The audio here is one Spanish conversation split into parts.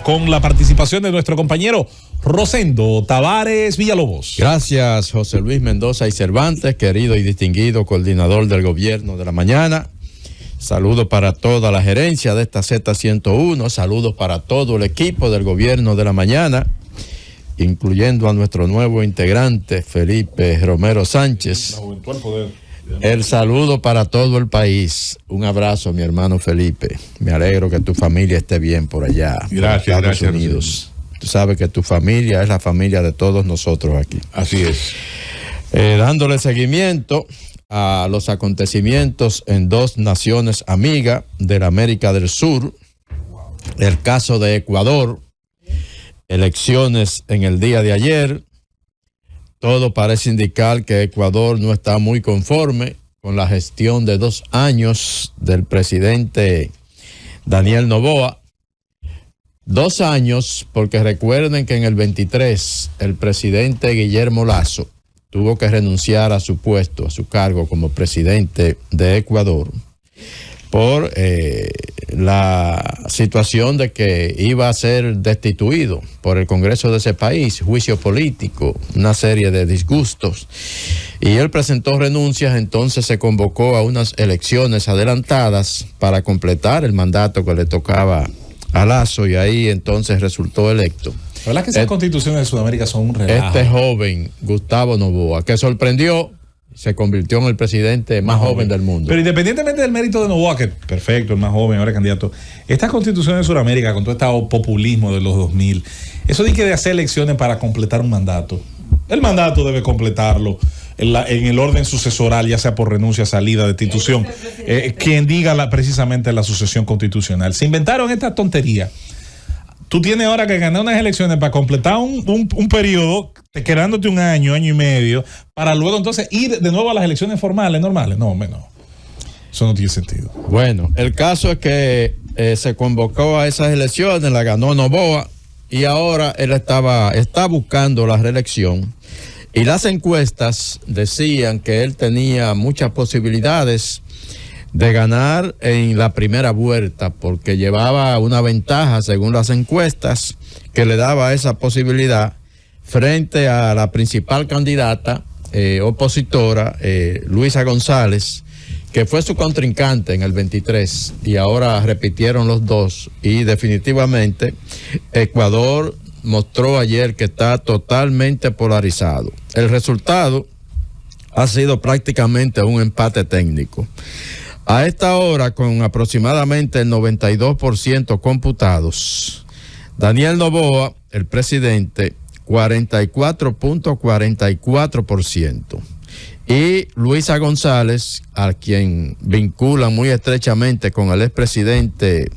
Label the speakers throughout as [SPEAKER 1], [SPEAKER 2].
[SPEAKER 1] con la participación de nuestro compañero Rosendo Tavares Villalobos.
[SPEAKER 2] Gracias, José Luis Mendoza y Cervantes, querido y distinguido coordinador del Gobierno de la Mañana. Saludos para toda la gerencia de esta Z101, saludos para todo el equipo del Gobierno de la Mañana, incluyendo a nuestro nuevo integrante, Felipe Romero Sánchez. El saludo para todo el país. Un abrazo, mi hermano Felipe. Me alegro que tu familia esté bien por allá.
[SPEAKER 1] Gracias,
[SPEAKER 2] Estados Unidos. Tú sabes que tu familia es la familia de todos nosotros aquí.
[SPEAKER 1] Así es.
[SPEAKER 2] Dándole seguimiento a los acontecimientos en dos naciones amigas de la América del Sur. El caso de Ecuador. Elecciones en el día de ayer. Todo parece indicar que Ecuador no está muy conforme con la gestión de 2 años del presidente Daniel Noboa. 2 años, porque recuerden que en el 23 el presidente Guillermo Lasso tuvo que renunciar a su puesto, a su cargo como presidente de Ecuador, por la situación de que iba a ser destituido por el Congreso de ese país, juicio político, una serie de disgustos. Y él presentó renuncias, entonces se convocó a unas elecciones adelantadas para completar el mandato que le tocaba a Lasso, y ahí entonces resultó electo.
[SPEAKER 1] La verdad que esas constituciones de Sudamérica son un relajo.
[SPEAKER 2] Este joven, Gustavo Noboa, que sorprendió, se convirtió en el presidente más joven del mundo.
[SPEAKER 1] Pero independientemente del mérito de Noboa, que perfecto, el más joven, ahora candidato, estas constituciones de Sudamérica, con todo este populismo de los 2000, eso de hacer elecciones para completar un mandato, el mandato debe completarlo en el orden sucesoral, ya sea por renuncia, salida, destitución, quien diga precisamente la sucesión constitucional. Se inventaron esta tontería. Tú tienes ahora que ganar unas elecciones para completar un periodo, quedándote un año, año y medio, para luego entonces ir de nuevo a las elecciones formales, normales. No, hombre, no. Eso no tiene sentido.
[SPEAKER 2] Bueno, el caso es que se convocó a esas elecciones, la ganó Noboa, y ahora él está buscando la reelección. Y las encuestas decían que él tenía muchas posibilidades de ganar en la primera vuelta, porque llevaba una ventaja según las encuestas que le daba esa posibilidad frente a la principal candidata opositora, Luisa González, que fue su contrincante en el 23, y ahora repitieron los dos, y definitivamente Ecuador mostró ayer que está totalmente polarizado. El resultado ha sido prácticamente un empate técnico. A esta hora, con aproximadamente el 92% computados, Daniel Noboa, el presidente, 44.44%. Y Luisa González, a quien vinculan muy estrechamente con el expresidente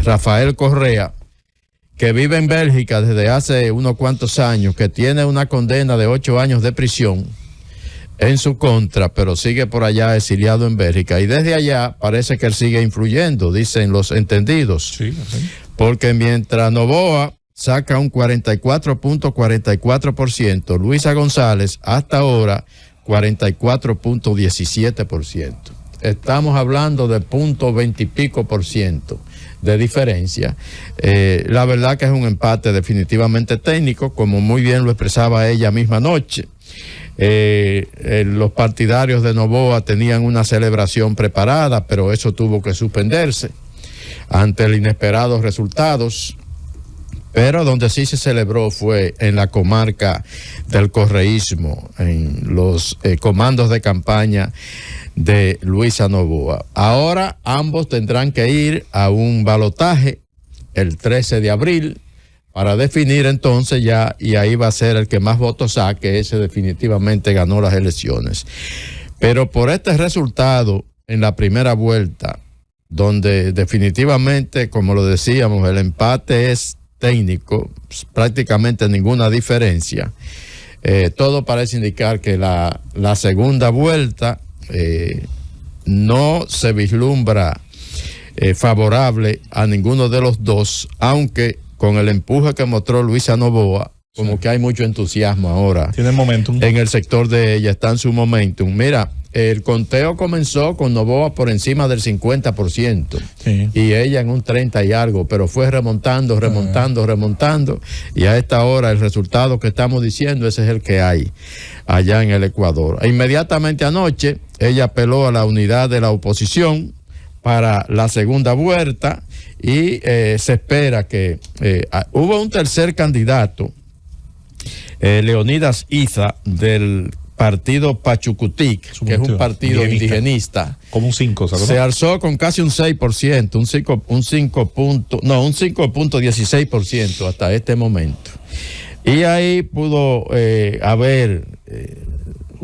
[SPEAKER 2] Rafael Correa, que vive en Bélgica desde hace unos cuantos años, que tiene una condena de 8 años de prisión en su contra, pero sigue por allá exiliado en Bélgica, y desde allá parece que él sigue influyendo, dicen los entendidos.
[SPEAKER 1] Sí, sí.
[SPEAKER 2] Porque mientras Noboa saca un 44.44%, Luisa González hasta ahora 44.17%. Estamos hablando de 0.20 y pico por ciento de diferencia. La verdad que es un empate definitivamente técnico, como muy bien lo expresaba ella misma anoche. Los partidarios de Noboa tenían una celebración preparada, pero eso tuvo que suspenderse ante los inesperados resultados. Pero donde sí se celebró fue en la comarca del correísmo, en los comandos de campaña de Luisa Noboa. Ahora ambos tendrán que ir a un balotaje el 13 de abril para definir entonces ya, y ahí va a ser el que más votos saque, ese definitivamente ganó las elecciones. Pero por este resultado en la primera vuelta, donde definitivamente, como lo decíamos, el empate es técnico, prácticamente ninguna diferencia, todo parece indicar que la segunda vuelta no se vislumbra favorable a ninguno de los dos, aunque con el empuje que mostró Luisa Noboa, como que hay mucho entusiasmo ahora.
[SPEAKER 1] Tiene momentum.
[SPEAKER 2] En el sector de ella, está en su momentum. Mira, el conteo comenzó con Noboa por encima del 50%,
[SPEAKER 1] sí,
[SPEAKER 2] y ella en un 30 y algo, pero fue remontando, y a esta hora el resultado que estamos diciendo, ese es el que hay allá en el Ecuador. E inmediatamente anoche, ella apeló a la unidad de la oposición para la segunda vuelta, y se espera que hubo un tercer candidato, Leonidas Iza, del partido Pachucutic, que es un partido indigenista,
[SPEAKER 1] como un 5, ¿sabes?
[SPEAKER 2] Se alzó con casi un 6%, un 5.16% hasta este momento. Y ahí pudo haber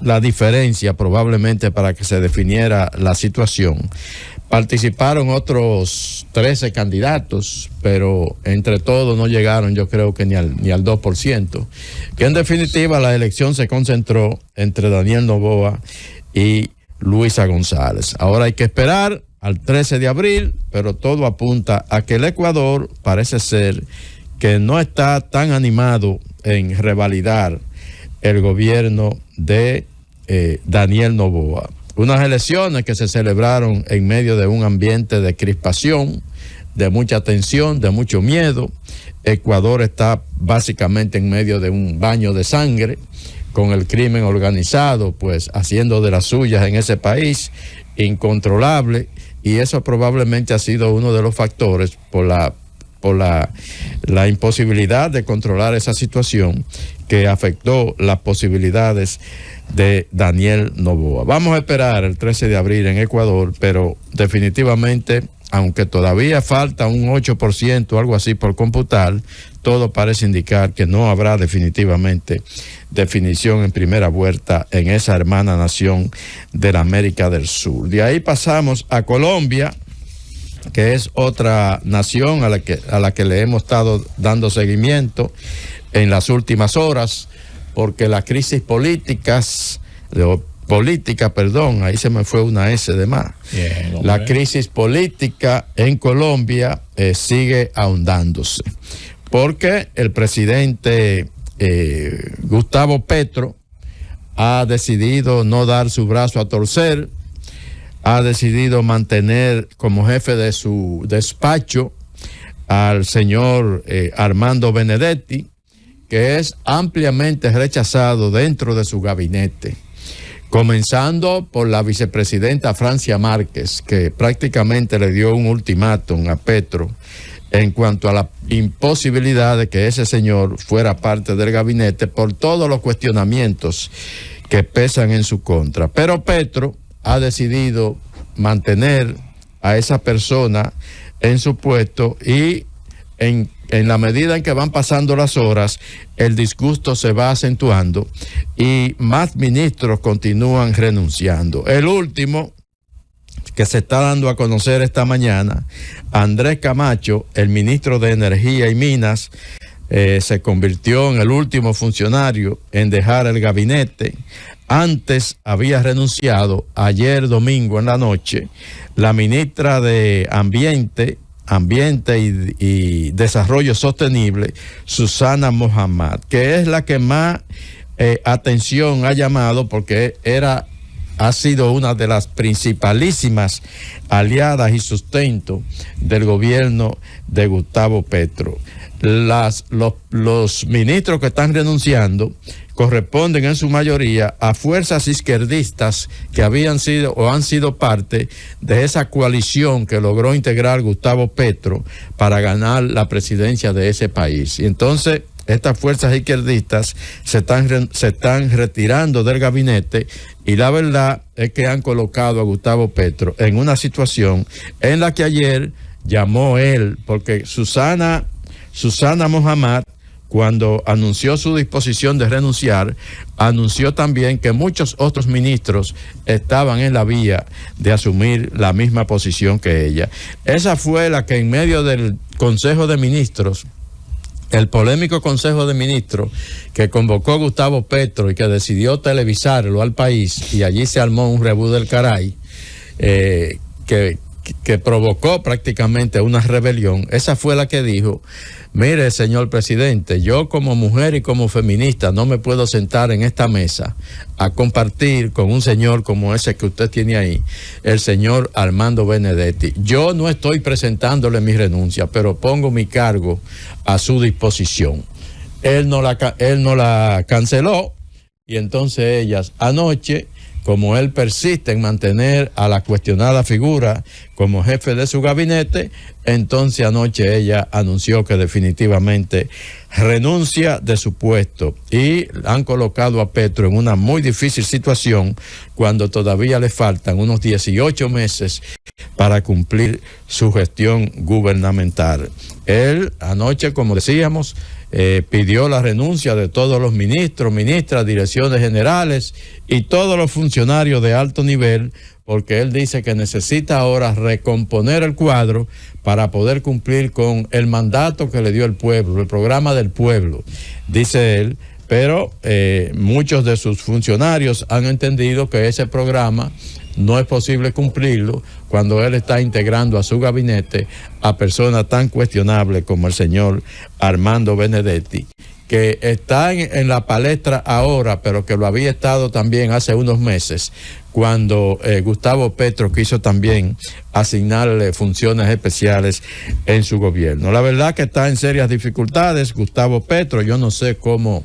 [SPEAKER 2] la diferencia probablemente para que se definiera la situación. Participaron otros 13 candidatos, pero entre todos no llegaron, yo creo que ni al 2%. Que en definitiva la elección se concentró entre Daniel Noboa y Luisa González. Ahora hay que esperar al 13 de abril, pero todo apunta a que el Ecuador parece ser que no está tan animado en revalidar el gobierno de Daniel Noboa. Unas elecciones que se celebraron en medio de un ambiente de crispación, de mucha tensión, de mucho miedo. Ecuador está básicamente en medio de un baño de sangre, con el crimen organizado, pues haciendo de las suyas en ese país, incontrolable, y eso probablemente ha sido uno de los factores por la imposibilidad de controlar esa situación que afectó las posibilidades de Daniel Noboa. Vamos a esperar el 13 de abril en Ecuador, pero definitivamente, aunque todavía falta un 8%, algo así por computar, todo parece indicar que no habrá definitivamente definición en primera vuelta en esa hermana nación de la América del Sur. De ahí pasamos a Colombia, que es otra nación a la que le hemos estado dando seguimiento en las últimas horas, porque la crisis política, ahí se me fue una S de más.
[SPEAKER 1] Bien,
[SPEAKER 2] la crisis política en Colombia sigue ahondándose, porque el presidente Gustavo Petro ha decidido no dar su brazo a torcer, ha decidido mantener como jefe de su despacho al señor Armando Benedetti, que es ampliamente rechazado dentro de su gabinete, comenzando por la vicepresidenta Francia Márquez, que prácticamente le dio un ultimátum a Petro en cuanto a la imposibilidad de que ese señor fuera parte del gabinete por todos los cuestionamientos que pesan en su contra. Pero Petro ha decidido mantener a esa persona en su puesto, y en la medida en que van pasando las horas, el disgusto se va acentuando y más ministros continúan renunciando. El último que se está dando a conocer esta mañana, Andrés Camacho, el ministro de Energía y Minas, se convirtió en el último funcionario en dejar el gabinete. Antes había renunciado ayer domingo en la noche la ministra de Ambiente y Desarrollo Sostenible, Susana Mohamed, que es la que más atención ha llamado, porque ha sido una de las principalísimas aliadas y sustento del gobierno de Gustavo Petro. Los ministros que están renunciando corresponden en su mayoría a fuerzas izquierdistas que habían sido o han sido parte de esa coalición que logró integrar Gustavo Petro para ganar la presidencia de ese país. Y entonces estas fuerzas izquierdistas se están retirando del gabinete, y la verdad es que han colocado a Gustavo Petro en una situación en la que ayer llamó él, porque Susana Mohamed, cuando anunció su disposición de renunciar, anunció también que muchos otros ministros estaban en la vía de asumir la misma posición que ella. Esa fue la que en medio del Consejo de Ministros, el polémico Consejo de Ministros que convocó Gustavo Petro y que decidió televisarlo al país, y allí se armó un rebú del caray, que que provocó prácticamente una rebelión, esa fue la que dijo: mire, señor presidente, yo como mujer y como feminista no me puedo sentar en esta mesa a compartir con un señor como ese que usted tiene ahí, el señor Armando Benedetti. Yo no estoy presentándole mi renuncia, pero pongo mi cargo a su disposición. Él no la canceló, y entonces ellas anoche, como él persiste en mantener a la cuestionada figura como jefe de su gabinete, entonces anoche ella anunció que definitivamente renuncia de su puesto, y han colocado a Petro en una muy difícil situación cuando todavía le faltan unos 18 meses para cumplir su gestión gubernamental. Él anoche, como decíamos, pidió la renuncia de todos los ministros, ministras, direcciones generales y todos los funcionarios de alto nivel, porque él dice que necesita ahora recomponer el cuadro para poder cumplir con el mandato que le dio el pueblo, el programa del pueblo, dice él. Pero muchos de sus funcionarios han entendido que ese programa no es posible cumplirlo cuando él está integrando a su gabinete a personas tan cuestionables como el señor Armando Benedetti, que está en la palestra ahora, pero que lo había estado también hace unos meses, cuando Gustavo Petro quiso también asignarle funciones especiales en su gobierno. La verdad que está en serias dificultades Gustavo Petro. Yo no sé cómo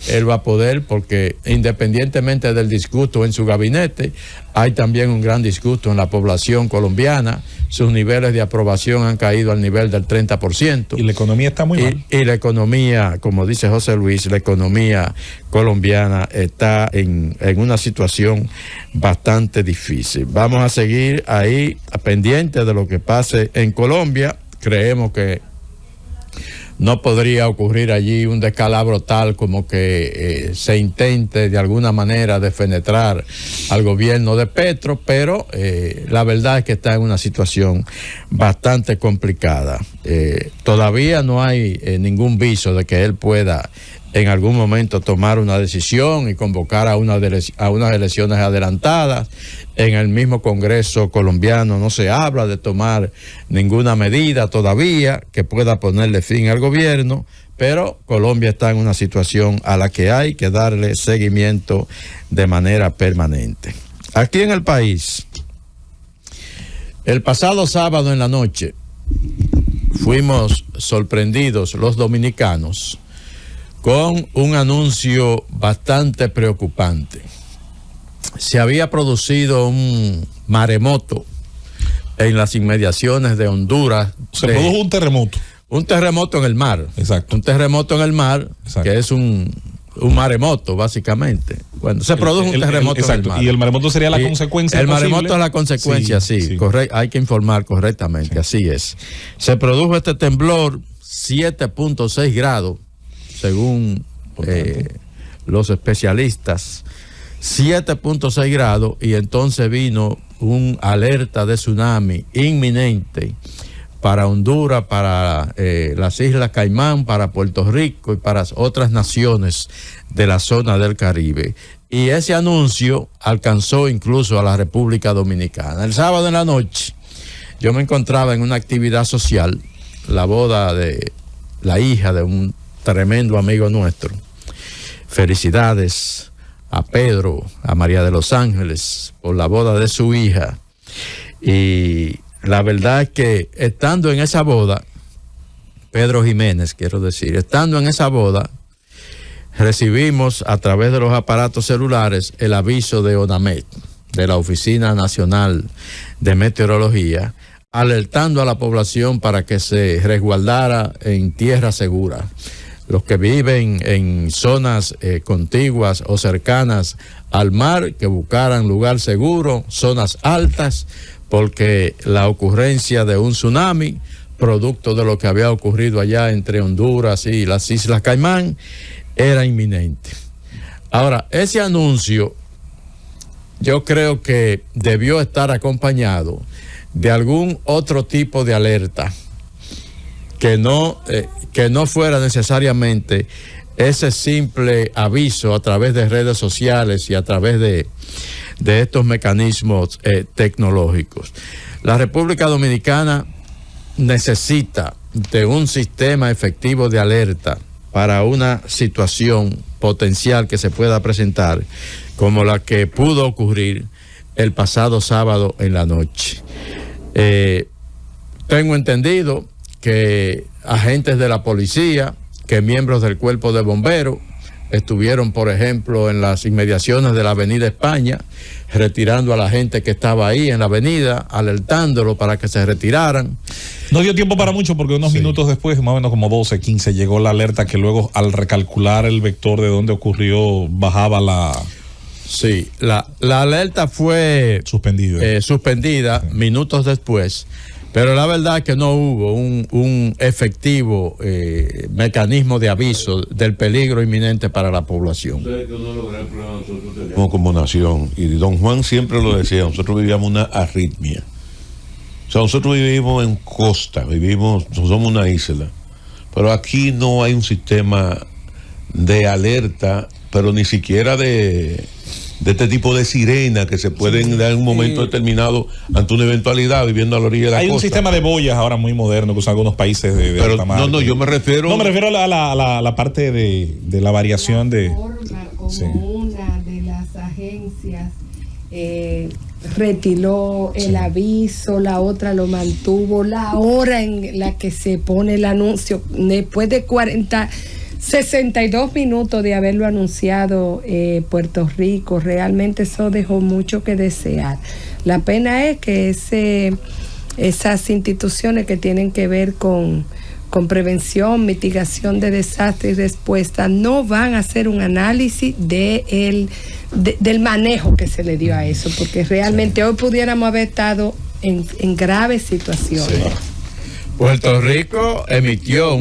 [SPEAKER 2] él va a poder, porque independientemente del disgusto en su gabinete, hay también un gran disgusto en la población colombiana. Sus niveles de aprobación han caído al nivel del 30%.
[SPEAKER 1] Y la economía está muy mal.
[SPEAKER 2] Y la economía, como dice José Luis, la economía colombiana está en una situación bastante difícil. Vamos a seguir ahí pendientes de lo que pase en Colombia. Creemos que no podría ocurrir allí un descalabro tal como que se intente de alguna manera defenestrar al gobierno de Petro, pero la verdad es que está en una situación bastante complicada. Todavía no hay ningún viso de que él pueda en algún momento tomar una decisión y convocar a unas elecciones adelantadas. En el mismo Congreso colombiano no se habla de tomar ninguna medida todavía que pueda ponerle fin al gobierno, pero Colombia está en una situación a la que hay que darle seguimiento de manera permanente. Aquí en el país, el pasado sábado en la noche, fuimos sorprendidos los dominicanos con un anuncio bastante preocupante. Se había producido un maremoto en las inmediaciones de Honduras.
[SPEAKER 1] Se produjo un terremoto.
[SPEAKER 2] Un terremoto en el mar.
[SPEAKER 1] Exacto.
[SPEAKER 2] Un terremoto en el mar, exacto, que es un maremoto, básicamente. Cuando se produce un terremoto en el mar.
[SPEAKER 1] Y el maremoto sería la consecuencia.
[SPEAKER 2] El maremoto es la consecuencia, sí. Correcto, hay que informar correctamente, así es. Se produjo este temblor, 7.6 grados, según los especialistas. 7.6 grados, y entonces vino un alerta de tsunami inminente para Honduras, para las Islas Caimán, para Puerto Rico y para otras naciones de la zona del Caribe. Y ese anuncio alcanzó incluso a la República Dominicana. El sábado en la noche yo me encontraba en una actividad social, la boda de la hija de un tremendo amigo nuestro. Felicidades a Pedro, a María de los Ángeles, por la boda de su hija. Y la verdad es que estando en esa boda, Pedro Jiménez, quiero decir, estando en esa boda, recibimos a través de los aparatos celulares el aviso de ONAMED, de la Oficina Nacional de Meteorología, alertando a la población para que se resguardara en tierra segura. Los que viven en zonas contiguas o cercanas al mar, que buscaran lugar seguro, zonas altas, porque la ocurrencia de un tsunami, producto de lo que había ocurrido allá entre Honduras y las Islas Caimán, era inminente. Ahora, ese anuncio yo creo que debió estar acompañado de algún otro tipo de alerta, que no fuera necesariamente ese simple aviso a través de redes sociales y a través de estos mecanismos tecnológicos. La República Dominicana necesita de un sistema efectivo de alerta para una situación potencial que se pueda presentar, como la que pudo ocurrir el pasado sábado en la noche. Tengo entendido que agentes de la policía, que miembros del cuerpo de bomberos, estuvieron, por ejemplo, en las inmediaciones de la Avenida España, retirando a la gente que estaba ahí en la avenida, alertándolo para que se retiraran.
[SPEAKER 1] No dio tiempo para mucho porque unos minutos después, más o menos como 12, 15, llegó la alerta que luego al recalcular el vector de donde ocurrió, bajaba la...
[SPEAKER 2] Sí, la alerta fue suspendida minutos después, pero la verdad es que no hubo un efectivo mecanismo de aviso del peligro inminente para la población.
[SPEAKER 3] Como nación, y don Juan siempre lo decía, nosotros vivíamos una arritmia. O sea, nosotros vivimos en costa, somos una isla, pero aquí no hay un sistema de alerta, pero ni siquiera de este tipo de sirena que se pueden dar en un momento determinado ante una eventualidad viviendo a la orilla de la costa.
[SPEAKER 1] Hay un sistema de boyas ahora muy moderno que usan algunos países de
[SPEAKER 3] pero
[SPEAKER 1] alta mar.
[SPEAKER 3] No, yo me refiero...
[SPEAKER 1] No, me refiero a la parte de la variación de...
[SPEAKER 4] Como una de las agencias retiró el aviso, la otra lo mantuvo, la hora en la que se pone el anuncio, después de 62 minutos de haberlo anunciado Puerto Rico, realmente eso dejó mucho que desear. La pena es que esas instituciones que tienen que ver con prevención, mitigación de desastres y respuesta no van a hacer un análisis del manejo que se le dio a eso, porque realmente hoy pudiéramos haber estado en graves situaciones.
[SPEAKER 2] Sí. Puerto Rico emitió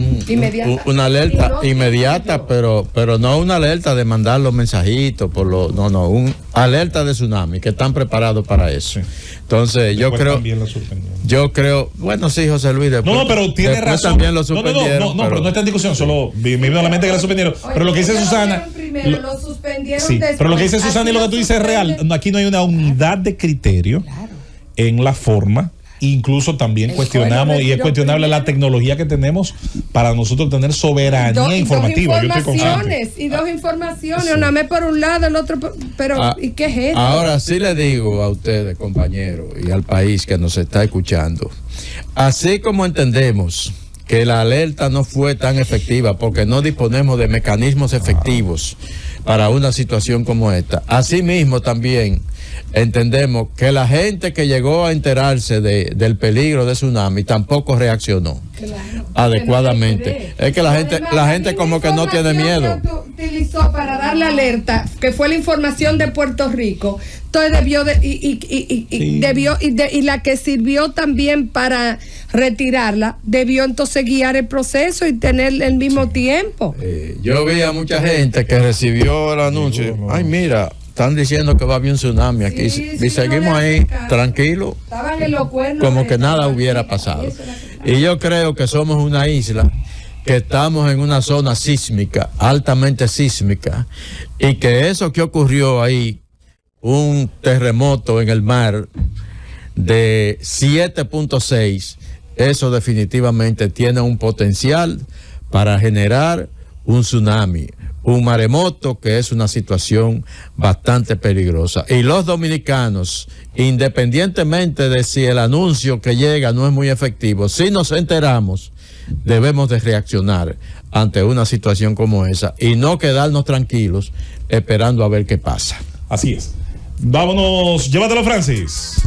[SPEAKER 2] una alerta inmediata, pero no una alerta de mandar los mensajitos, un alerta de tsunami, que están preparados para eso. Sí. Entonces, yo creo, bueno, sí, José Luis, después,
[SPEAKER 1] pero tiene razón.
[SPEAKER 2] También lo suspendieron.
[SPEAKER 1] Pero no está en discusión, solo me vino a la mente que la suspendieron. Pero lo que dice Susana...
[SPEAKER 4] Lo suspendieron
[SPEAKER 1] pero lo que dice Susana y lo que tú dices es real. Aquí no hay una unidad de criterio en la forma. Incluso también cuestionamos, y es cuestionable la tecnología que tenemos para nosotros tener soberanía informativa.
[SPEAKER 4] Dos informaciones, una vez por un lado, el otro pero ¿y qué es esto?
[SPEAKER 2] Ahora sí le digo a ustedes, compañeros, y al país que nos está escuchando, así como entendemos que la alerta no fue tan efectiva porque no disponemos de mecanismos efectivos para una situación como esta, asimismo también entendemos que la gente que llegó a enterarse del peligro de tsunami tampoco reaccionó adecuadamente. Es que la gente como que no tiene miedo.
[SPEAKER 4] Que utilizó para dar la alerta, que fue la información de Puerto Rico, entonces y la que sirvió también para retirarla, debió entonces guiar el proceso y tener el mismo tiempo.
[SPEAKER 2] Yo vi a mucha gente que recibió el anuncio. Ay, mira, están diciendo que va a haber un tsunami aquí, y seguimos ahí tranquilos, como que nada hubiera pasado. Y yo creo que somos una isla que estamos en una zona sísmica, altamente sísmica, y que eso que ocurrió ahí, un terremoto en el mar de 7.6, eso definitivamente tiene un potencial para generar un tsunami, un maremoto, que es una situación bastante peligrosa. Y los dominicanos, independientemente de si el anuncio que llega no es muy efectivo, si nos enteramos, debemos de reaccionar ante una situación como esa y no quedarnos tranquilos esperando a ver qué pasa.
[SPEAKER 1] Así es. Vámonos, llévatelo, Francis.